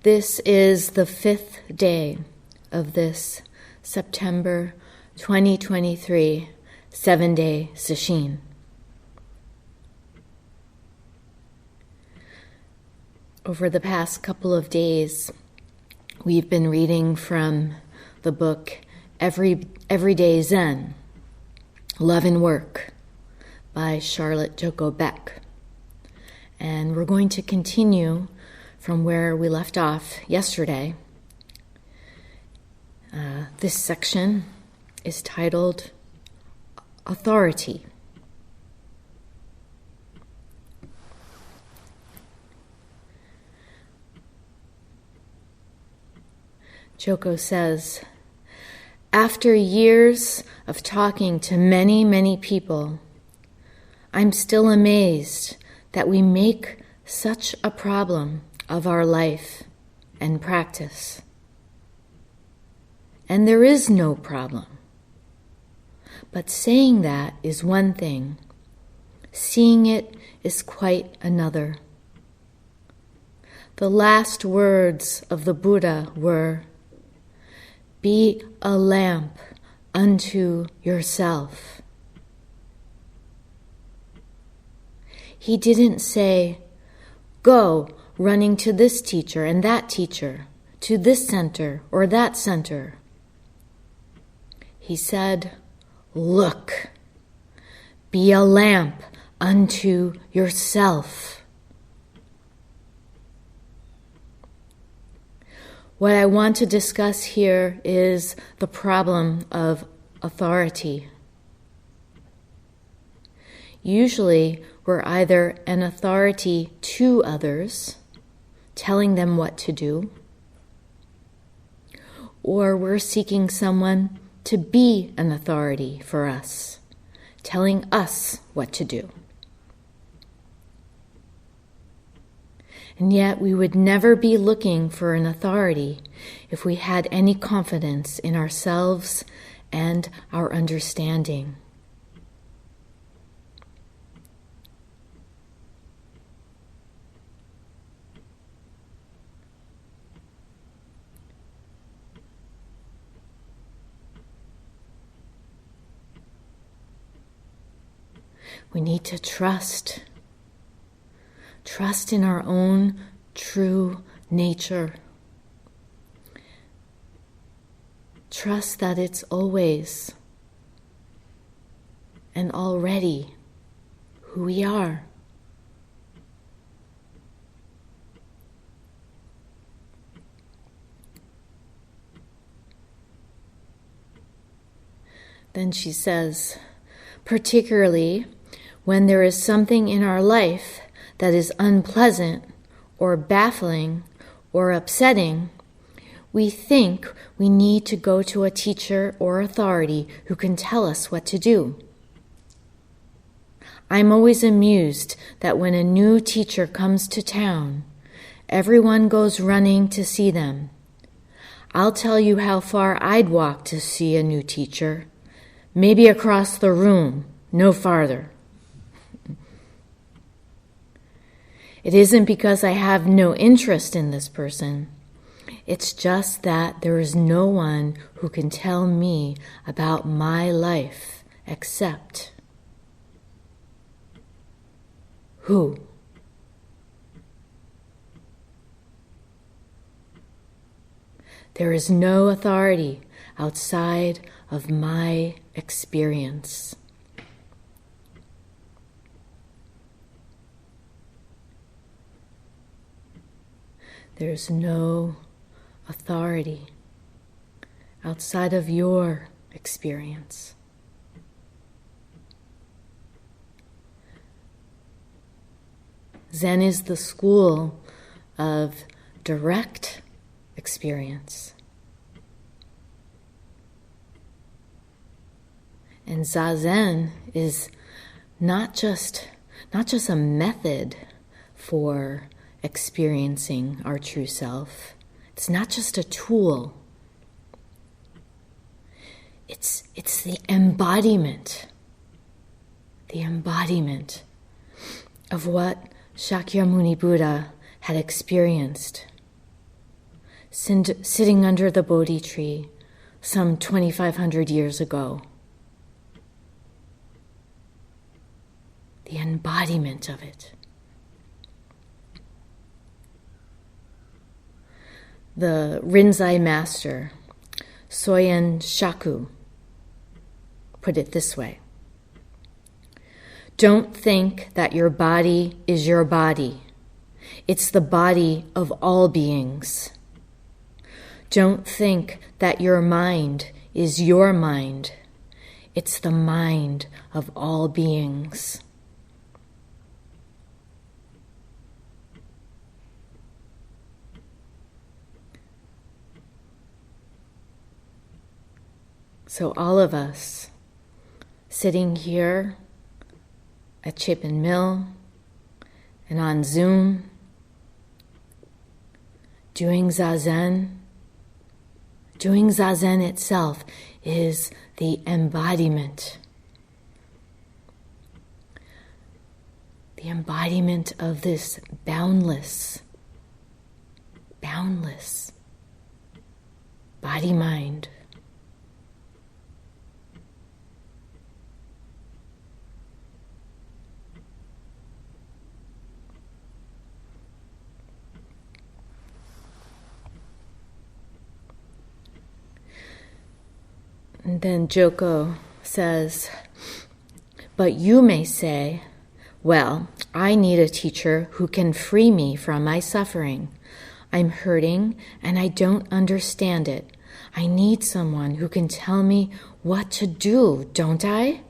This is the 5th day of this September 2023 7-day sesshin. Over the past couple of days, we've been reading from the book Everyday Zen, Love and Work by Joko Beck. And we're going to continue from where we left off yesterday. This section is titled Authority. Joko says, after years of talking to many, many people, I'm still amazed that we make such a problem of our life and practice. And there is no problem. But saying that is one thing. Seeing it is quite another. The last words of the Buddha were, "Be a lamp unto yourself." He didn't say, "Go running to this teacher and that teacher, to this center or that center." He said, "Look, be a lamp unto yourself." What I want to discuss here is the problem of authority. Usually, we're either an authority to others, telling them what to do, or we're seeking someone to be an authority for us, telling us what to do. And yet we would never be looking for an authority if we had any confidence in ourselves and our understanding. We need to trust in our own true nature. Trust that it's always and already who we are. Then she says, particularly when there is something in our life that is unpleasant or baffling or upsetting, we think we need to go to a teacher or authority who can tell us what to do. I'm always amused that when a new teacher comes to town, everyone goes running to see them. I'll tell you how far I'd walk to see a new teacher. Maybe across the room, no farther. It isn't because I have no interest in this person. It's just that there is no one who can tell me about my life except who? There is no authority outside of my experience. There's no authority outside of your experience. Zen is the school of direct experience. And Zazen is not just a method for experiencing our true self. It's not just a tool. It's the embodiment of what Shakyamuni Buddha had experienced sitting under the Bodhi tree some 2,500 years ago. The embodiment of it. The Rinzai master, Soyen Shaku, put it this way: don't think that your body is your body. It's the body of all beings. Don't think that your mind is your mind. It's the mind of all beings. So all of us sitting here at Chapin Mill and on Zoom, doing Zazen itself is the embodiment. The embodiment of this boundless body-mind. And then Joko says, but you may say, well, I need a teacher who can free me from my suffering. I'm hurting and I don't understand it. I need someone who can tell me what to do, don't I?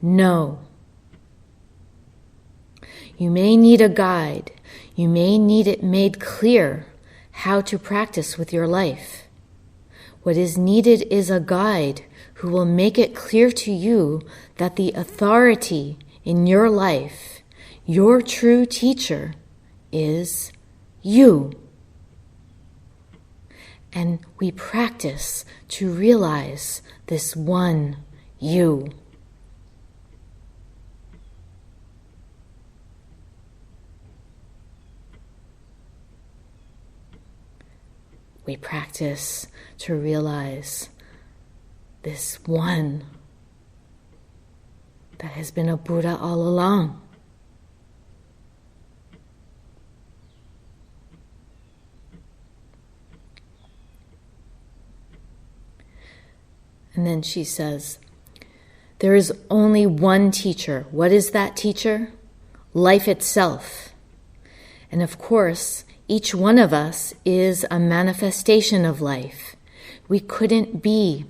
No. You may need a guide. You may need it made clear how to practice with your life. What is needed is a guide who will make it clear to you that the authority in your life, your true teacher, is you. And we practice to realize this one you. We practice to realize this one that has been a Buddha all along. And then she says, there is only one teacher. What is that teacher? Life itself. And of course, each one of us is a manifestation of life. We couldn't be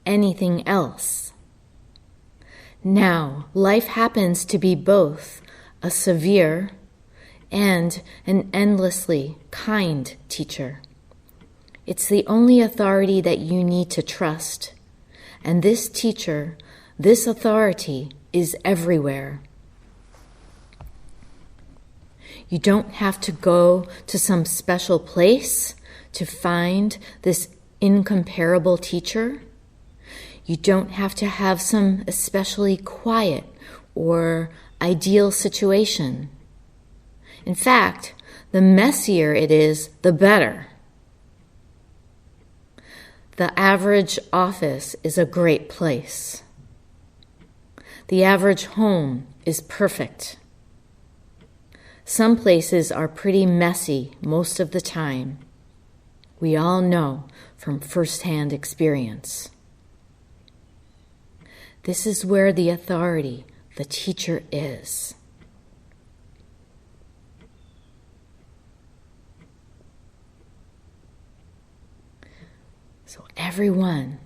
anything else. Now, life happens to be both a severe and an endlessly kind teacher. It's the only authority that you need to trust. And this teacher, this authority, is everywhere. You don't have to go to some special place to find this incomparable teacher. You don't have to have some especially quiet or ideal situation. In fact, the messier it is, the better. The average office is a great place. The average home is perfect. Some places are pretty messy most of the time. We all know from first-hand experience. This is where the authority, the teacher, is. So everyone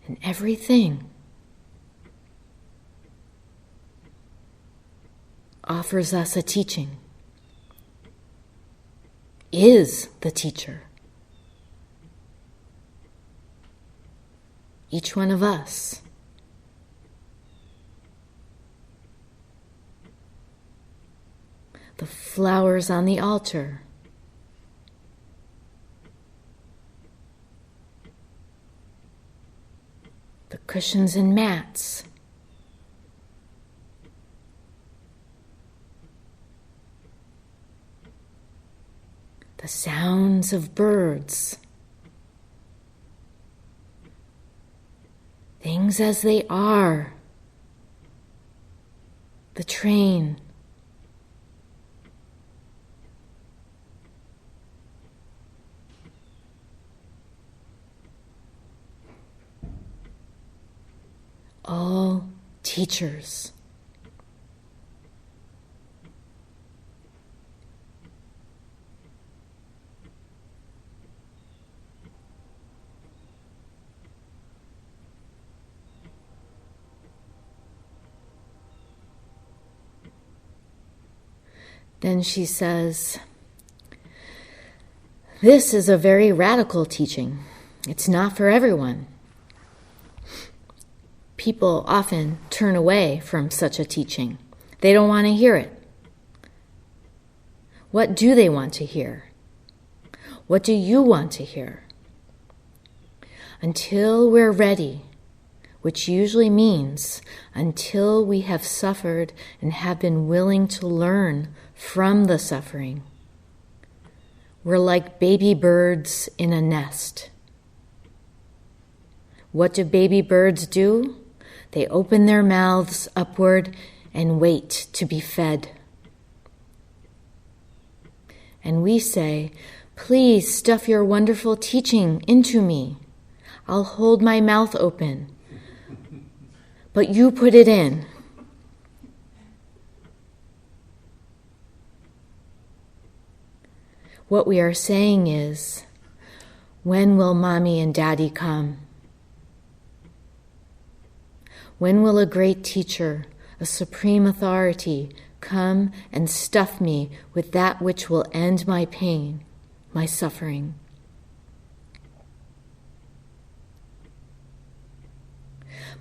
and everything offers us a teaching, is the teacher. Each one of us. The flowers on the altar. The cushions and mats. the sounds of birds, things as they are, the train, all teachers. Then she says, "This is a very radical teaching. It's not for everyone. People often turn away from such a teaching. They don't want to hear it. What do they want to hear? What do you want to hear? Until we're ready, which usually means until we have suffered and have been willing to learn from the suffering, we're like baby birds in a nest. What do baby birds do? They open their mouths upward and wait to be fed. And we say, please stuff your wonderful teaching into me. I'll hold my mouth open. But you put it in. What we are saying is, when will Mommy and Daddy come? When will a great teacher, a supreme authority, come and stuff me with that which will end my pain, my suffering?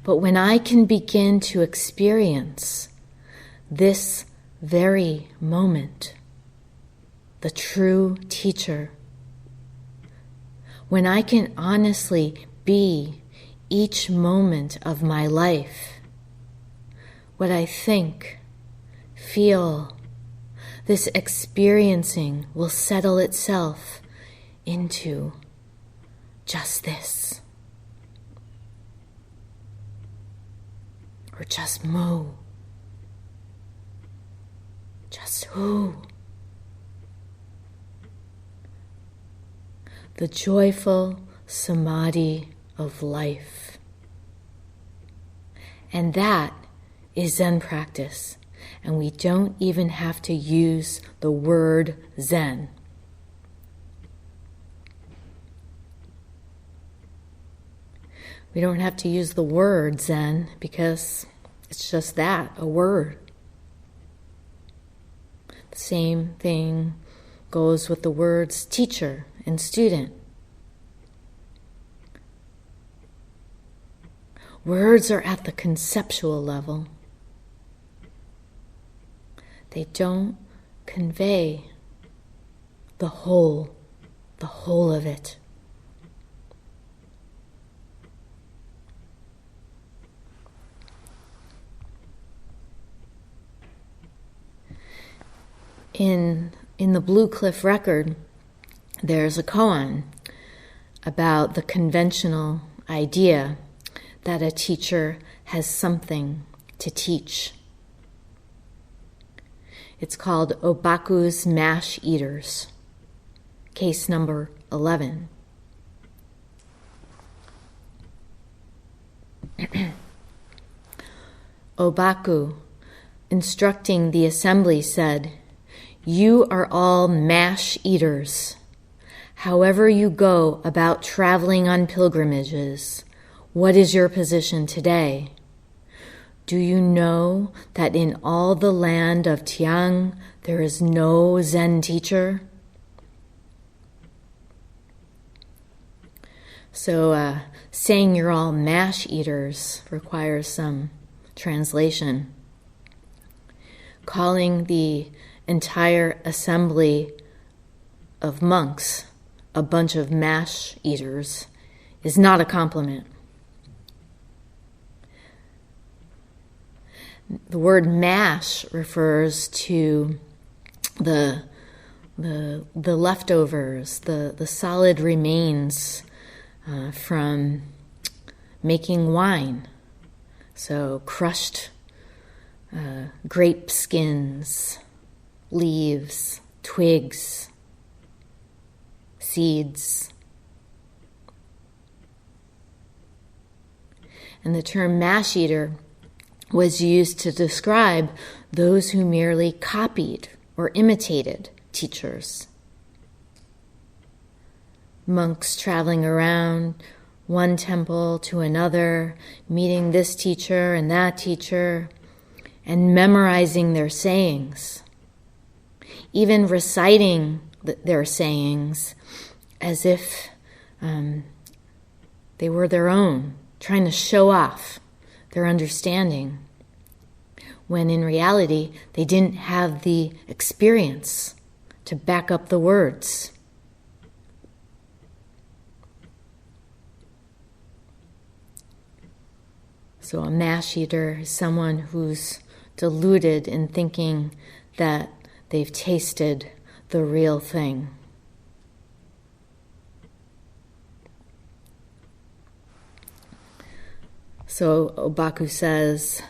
But when I can begin to experience this very moment, the true teacher, when I can honestly be each moment of my life, what I think, feel, this experiencing will settle itself into just this, or just moo, just who. The joyful samadhi of life. And that is Zen practice. And we don't even have to use the word Zen. We don't have to use the word Zen because it's just that, a word. The same thing goes with the words teacher and student. Words are at the conceptual level. They don't convey the whole of it. In the Blue Cliff Record, there's a koan about the conventional idea that a teacher has something to teach. It's called Obaku's Mash Eaters, case number 11. Obaku, instructing the assembly, said, "You are all mash eaters. However you go about traveling on pilgrimages, what is your position today? Do you know that in all the land of Tiang there is no Zen teacher?" So saying you're all mash eaters requires some translation. Calling the entire assembly of monks a bunch of mash eaters is not a compliment. The word mash refers to the the leftovers, the solid remains from making wine. So crushed grape skins, leaves, twigs, seeds. And the term mash eater was used to describe those who merely copied or imitated teachers. Monks traveling around one temple to another, meeting this teacher and that teacher, and memorizing their sayings, even reciting their sayings as if they were their own, trying to show off their understanding, when in reality they didn't have the experience to back up the words. So a mash eater is someone who's deluded in thinking that they've tasted the real thing. So Obaku says,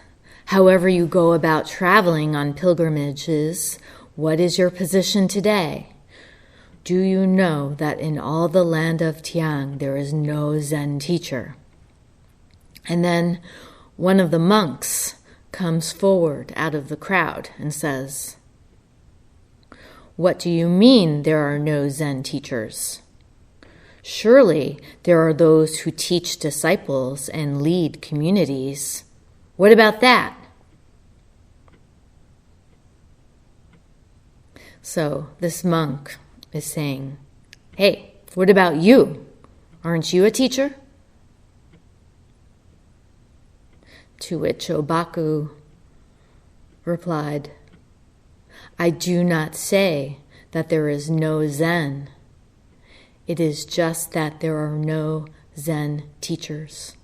however you go about traveling on pilgrimages, what is your position today? Do you know that in all the land of Tiang there is no Zen teacher? And then one of the monks comes forward out of the crowd and says, what do you mean there are no Zen teachers? Surely there are those who teach disciples and lead communities. What about that? So this monk is saying, hey, what about you? Aren't you a teacher? To which Obaku replied, I do not say that there is no Zen. It is just that there are no Zen teachers.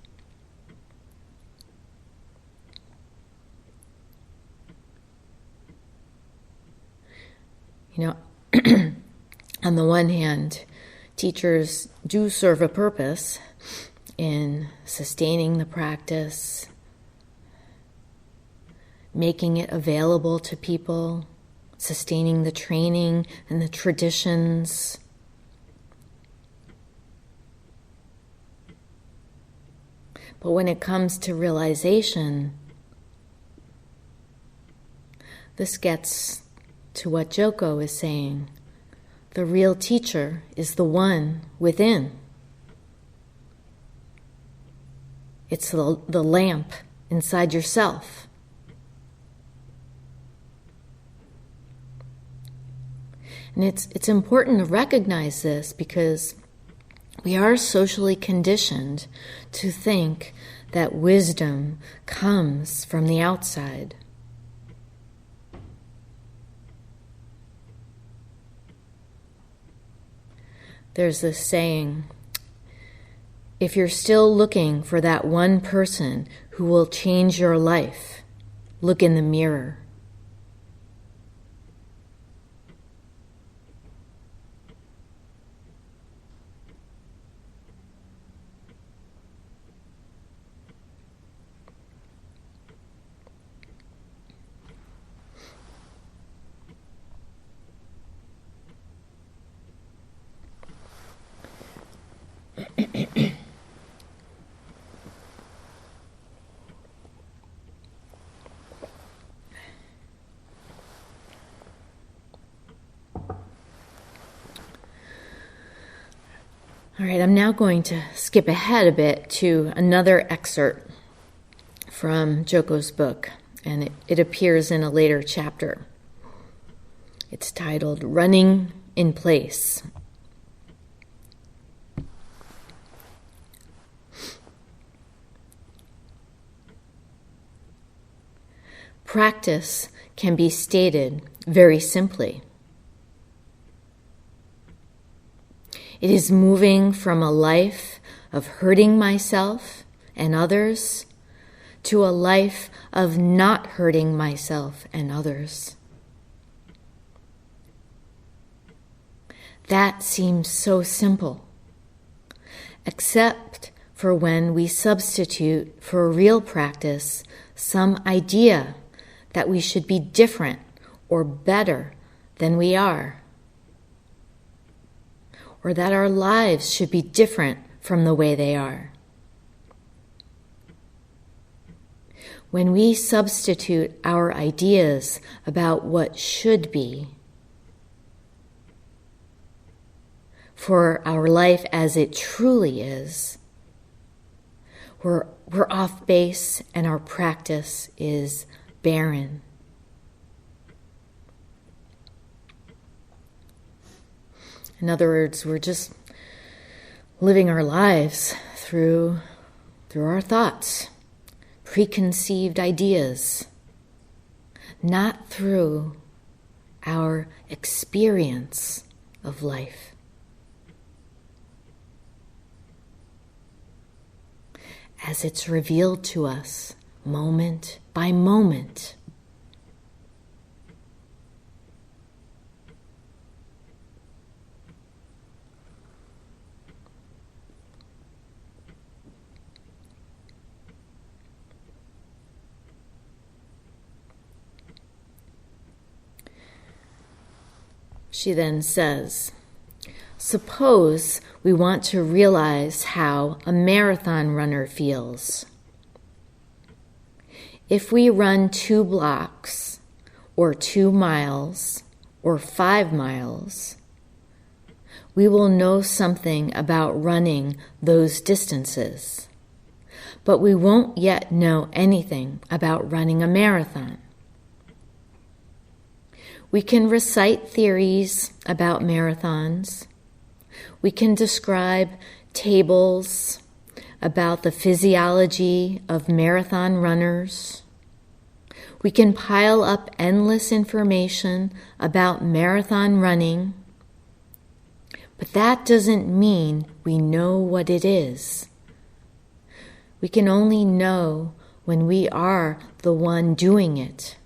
You know, on the one hand, teachers do serve a purpose in sustaining the practice, making it available to people, sustaining the training and the traditions. But when it comes to realization, this gets to what Joko is saying. The real teacher is the one within. It's the lamp inside yourself. And it's important to recognize this because we are socially conditioned to think that wisdom comes from the outside. There's this saying, if you're still looking for that one person who will change your life, look in the mirror. All right, I'm now going to skip ahead a bit to another excerpt from Joko's book, and it appears in a later chapter. It's titled, Running in Place. Practice can be stated very simply. It is moving from a life of hurting myself and others to a life of not hurting myself and others. That seems so simple, except for when we substitute for real practice some idea that we should be different or better than we are, or that our lives should be different from the way they are. When we substitute our ideas about what should be for our life as it truly is, we're off base and our practice is barren. In other words, we're just living our lives through our thoughts, preconceived ideas, not through our experience of life. As it's revealed to us moment by moment. She then says, suppose we want to realize how a marathon runner feels. If we run 2 blocks, or 2 miles, or 5 miles, we will know something about running those distances, but we won't yet know anything about running a marathon. We can recite theories about marathons. We can describe tables about the physiology of marathon runners. We can pile up endless information about marathon running, but that doesn't mean we know what it is. We can only know when we are the one doing it.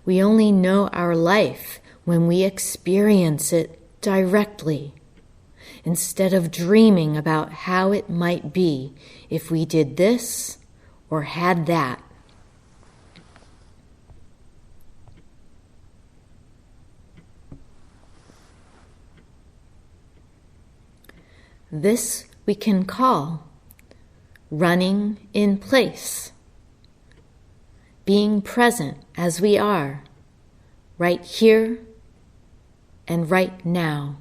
We only know our life when we experience it directly, instead of dreaming about how it might be if we did this or had that. This we can call running in place, being present as we are, right here and right now.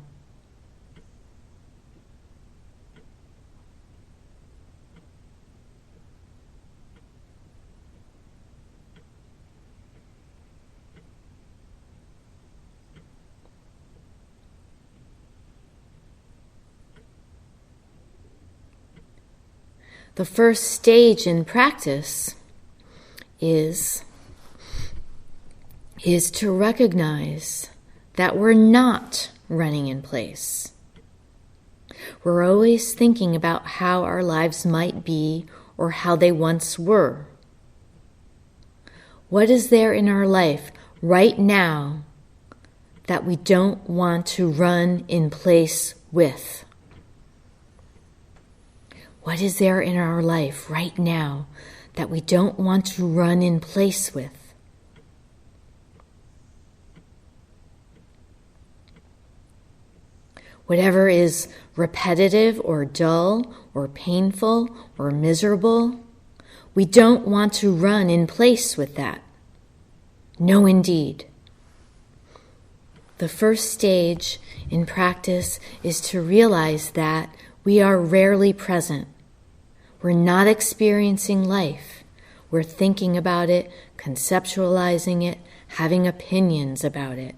The first stage in practice is to recognize that we're not running in place. We're always thinking about how our lives might be or how they once were. What is there in our life right now that we don't want to run in place with? What is there in our life right now that we don't want to run in place with? Whatever is repetitive or dull or painful or miserable, we don't want to run in place with that. No, indeed. The first stage in practice is to realize that we are rarely present. We're not experiencing life. We're thinking about it, conceptualizing it, having opinions about it.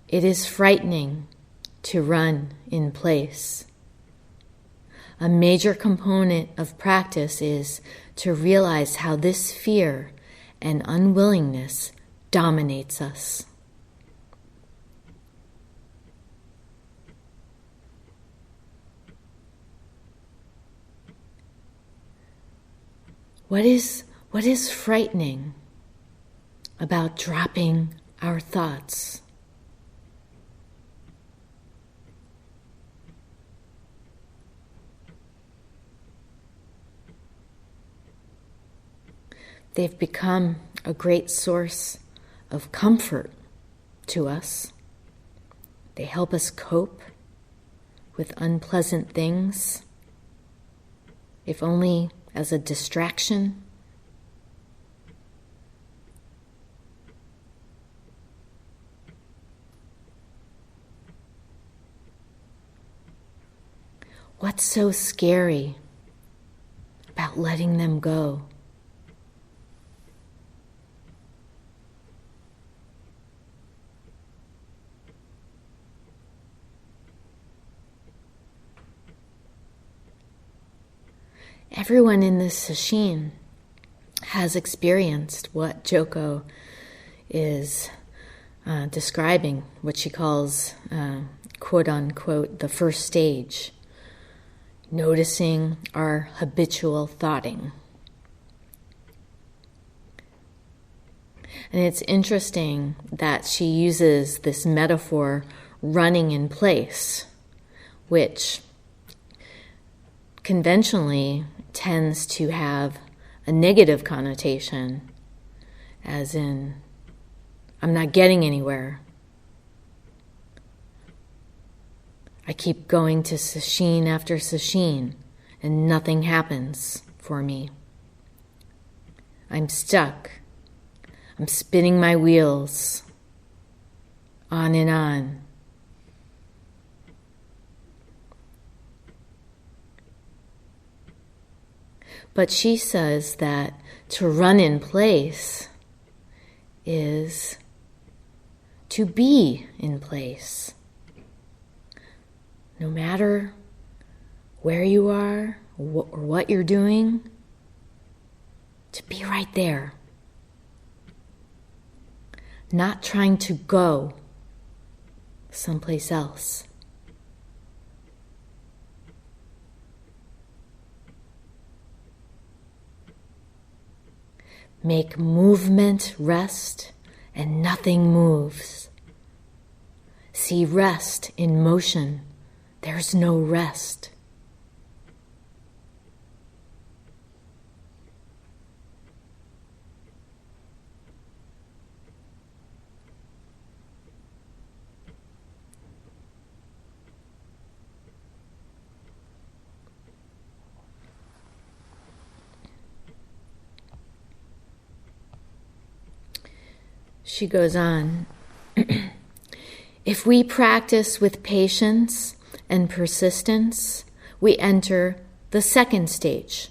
It is frightening to run in place. A major component of practice is to realize how this fear and unwillingness dominates us. What is frightening about dropping our thoughts they've become a great source of comfort to us. They help us cope with unpleasant things, if only as a distraction. What's so scary about letting them go? Everyone in this sesshin has experienced what Joko is describing, what she calls, quote-unquote, the first stage, noticing our habitual thoughting. And it's interesting that she uses this metaphor, running in place, which conventionally tends to have a negative connotation, as in, I'm not getting anywhere. I keep going to sesshin after sesshin, and nothing happens for me. I'm stuck. I'm spinning my wheels, on and on. But she says that to run in place is to be in place. No matter where you are or what you're doing, to be right there. Not trying to go someplace else. Make movement rest, and nothing moves. See rest in motion. There's no rest. She goes on, if we practice with patience and persistence, we enter the second stage.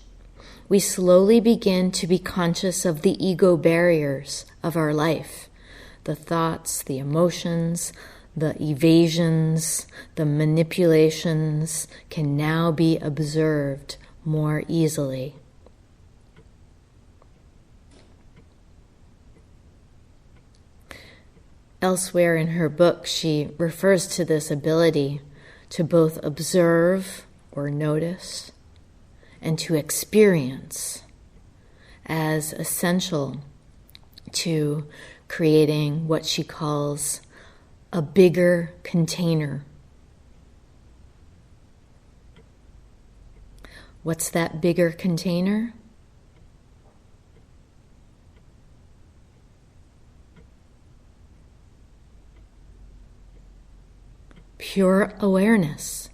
We slowly begin to be conscious of the ego barriers of our life, the thoughts, the emotions, the evasions, the manipulations can now be observed more easily. Elsewhere in her book, she refers to this ability to both observe or notice and to experience as essential to creating what she calls a bigger container. What's that bigger container? Pure awareness.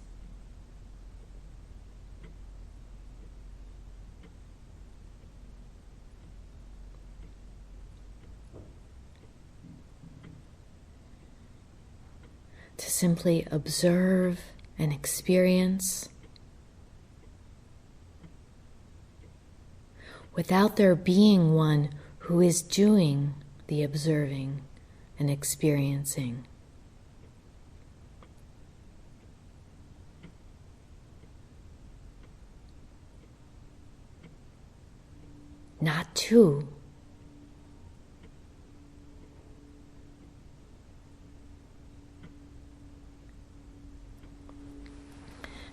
To simply observe and experience without there being one who is doing the observing and experiencing. Not two.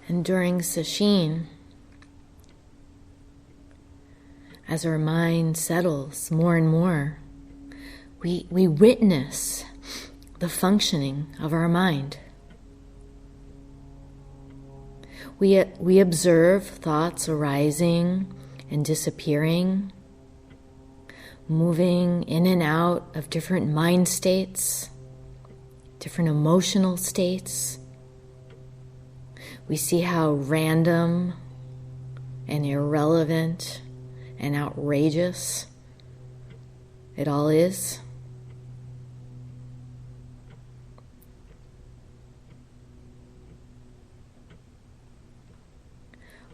And during sesshin, as our mind settles more and more, we witness the functioning of our mind. We observe thoughts arising and disappearing, moving in and out of different mind states, different emotional states. We see how random and irrelevant and outrageous it all is.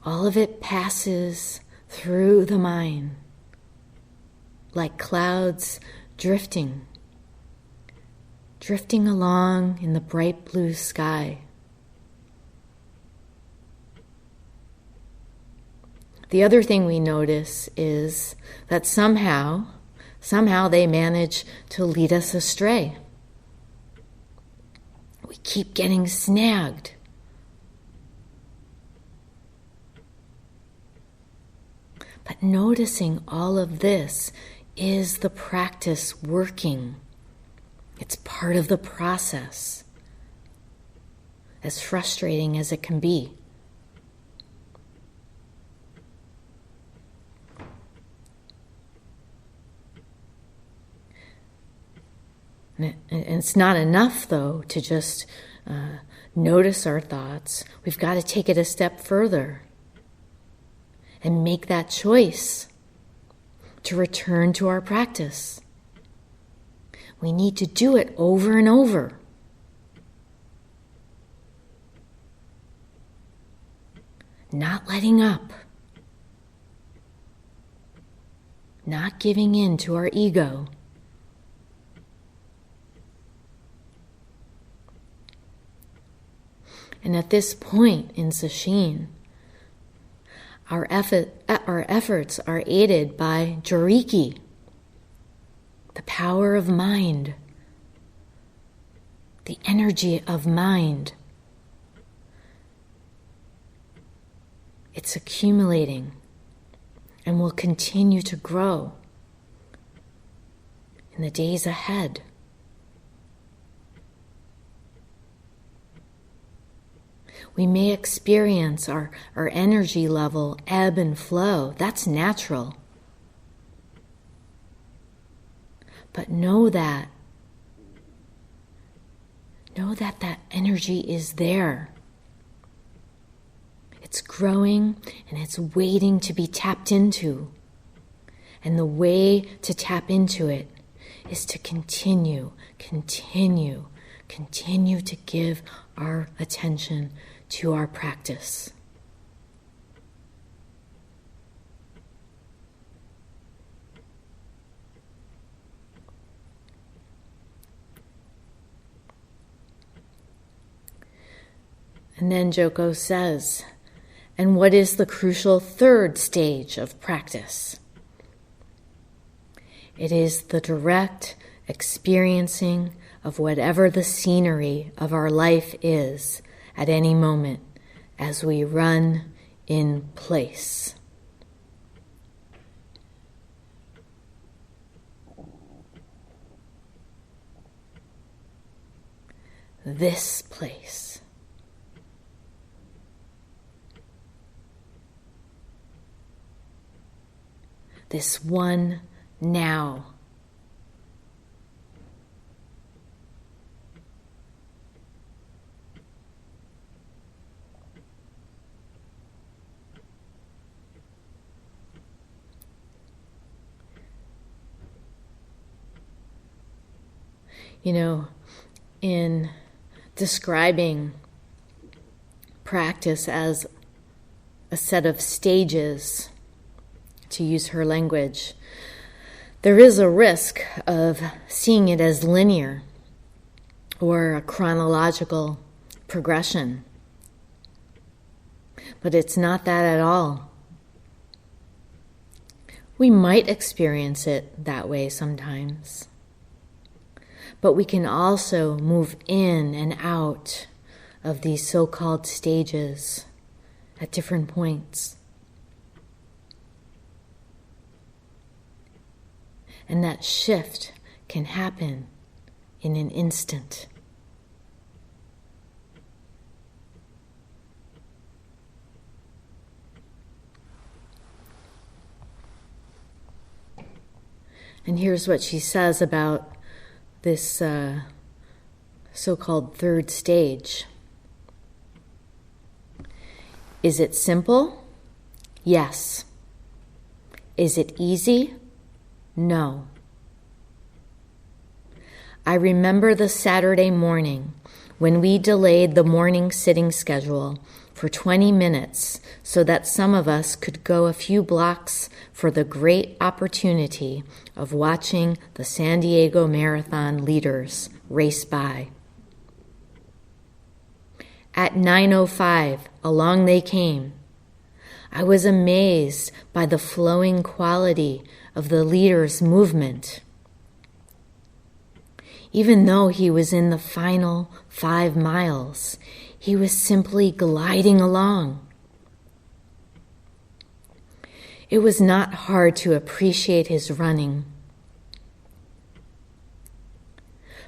All of it passes through the mind like clouds drifting along in the bright blue sky. The other thing we notice is that somehow they manage to lead us astray. We keep getting snagged. But noticing all of this is the practice working. It's part of the process, as frustrating as it can be. And it's not enough, though, to just notice our thoughts. We've got to take it a step further and make that choice to return to our practice. We need to do it over and over. Not letting up. Not giving in to our ego. And at this point in Sesshin, our efforts are aided by Joriki, the power of mind, the energy of mind. It's accumulating and will continue to grow in the days ahead. We may experience our energy level ebb and flow. That's natural. But know that that energy is there. It's growing and it's waiting to be tapped into. And the way to tap into it is to continue to give our attention to our practice. And then Joko says, and what is the crucial third stage of practice? It is the direct experiencing of whatever the scenery of our life is at any moment as we run in place. This place. This one now. You know, in describing practice as a set of stages, to use her language, there is a risk of seeing it as linear or a chronological progression. But it's not that at all. We might experience it that way sometimes. But we can also move in and out of these so-called stages at different points. And that shift can happen in an instant. And here's what she says about this so-called third stage. Is it simple? Yes. Is it easy? No. I remember the Saturday morning when we delayed the morning sitting schedule for 20 minutes so that some of us could go a few blocks for the great opportunity of watching the San Diego Marathon leaders race by. At 9:05, along they came. I was amazed by the flowing quality of the leader's movement. Even though he was in the final 5 miles, he was simply gliding along. It was not hard to appreciate his running.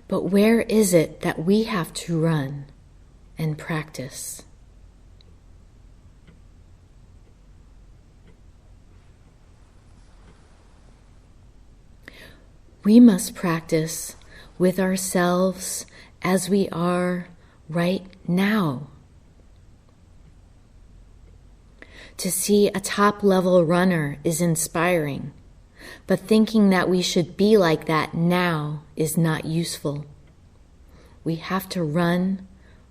But where is it that we have to run and practice? We must practice with ourselves as we are right now. To see a top-level runner is inspiring, but thinking that we should be like that now is not useful. We have to run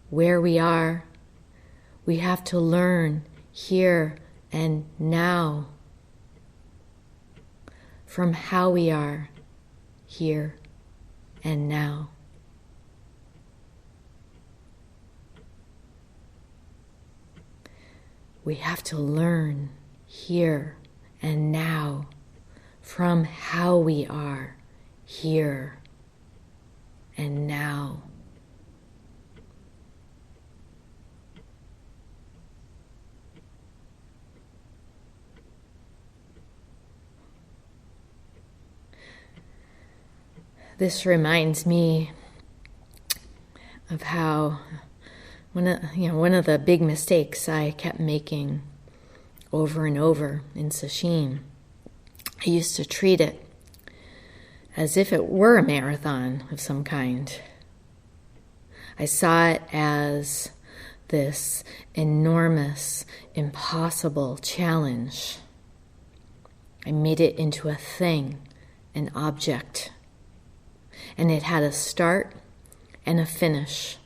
where we are. We have to learn here and now from how we are here and now. We have to learn here and now from how we are here and now. This reminds me of how one of the big mistakes I kept making over and over in sesshin. I used to treat it as if it were a marathon of some kind. I saw it as this enormous, impossible challenge. I made it into a thing, an object, and it had a start and a finish.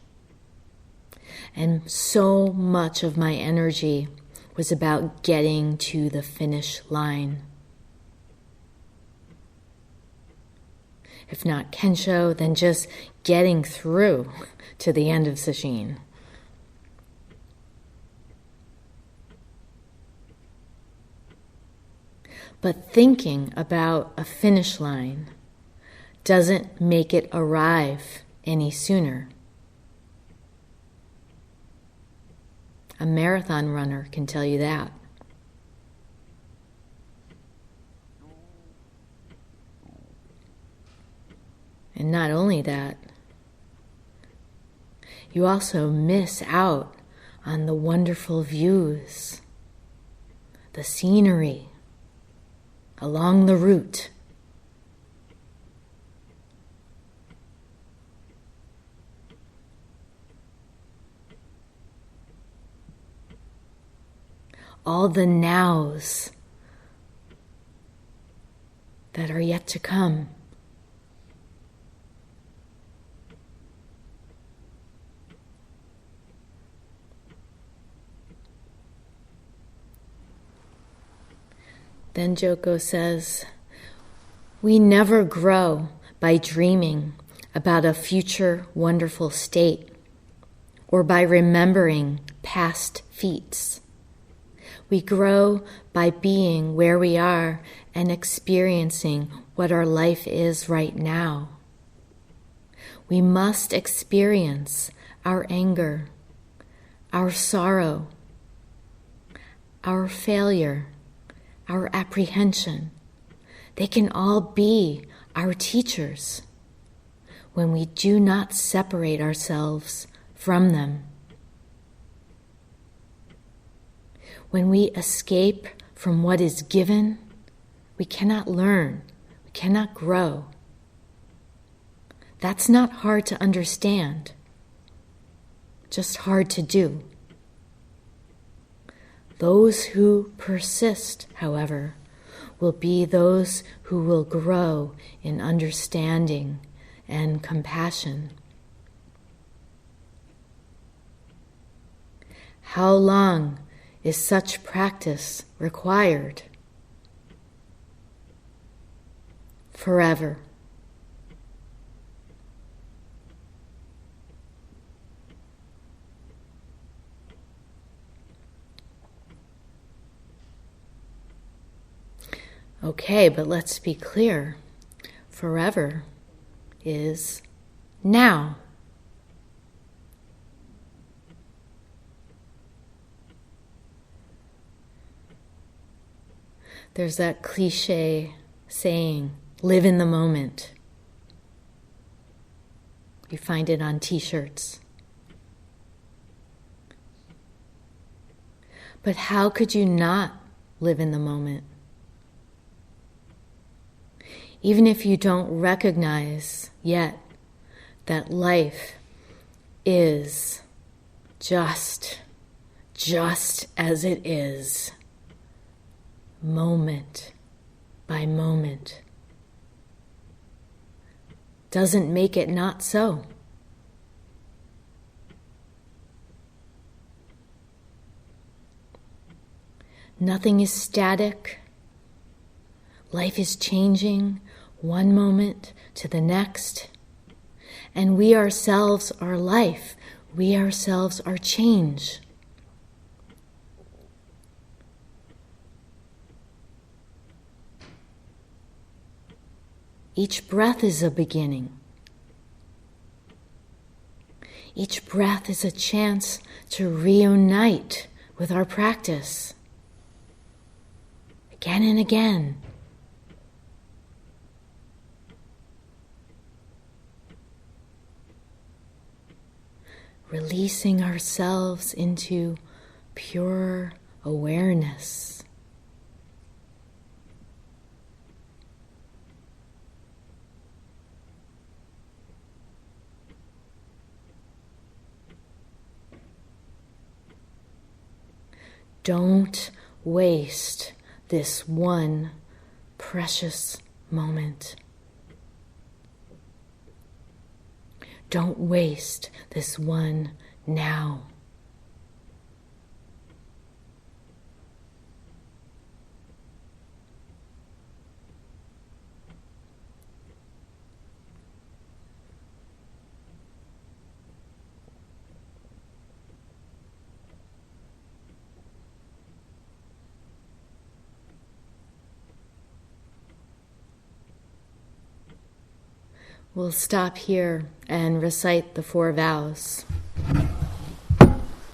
And so much of my energy was about getting to the finish line. If not Kensho, then just getting through to the end of sesshin. But thinking about a finish line doesn't make it arrive any sooner. A marathon runner can tell you that. And not only that, you also miss out on the wonderful views, the scenery along the route. All the nows that are yet to come. Then Joko says, we never grow by dreaming about a future wonderful state or by remembering past feats. We grow by being where we are and experiencing what our life is right now. We must experience our anger, our sorrow, our failure, our apprehension. They can all be our teachers when we do not separate ourselves from them. When we escape from what is given, we cannot learn, we cannot grow. That's not hard to understand, just hard to do. Those who persist, however, will be those who will grow in understanding and compassion. How long is such practice required? Forever. Okay, but let's be clear. Forever is now. There's that cliche saying, live in the moment. You find it on t-shirts. But how could you not live in the moment? Even if you don't recognize yet that life is just as it is, moment by moment, doesn't make it not so. Nothing is static. Life is changing one moment to the next. And we ourselves are life. We ourselves are change. Each breath is a beginning. Each breath is a chance to reunite with our practice. Again and again. Releasing ourselves into pure awareness. Don't waste this one precious moment. Don't waste this one now. We'll stop here and recite the 4 vows.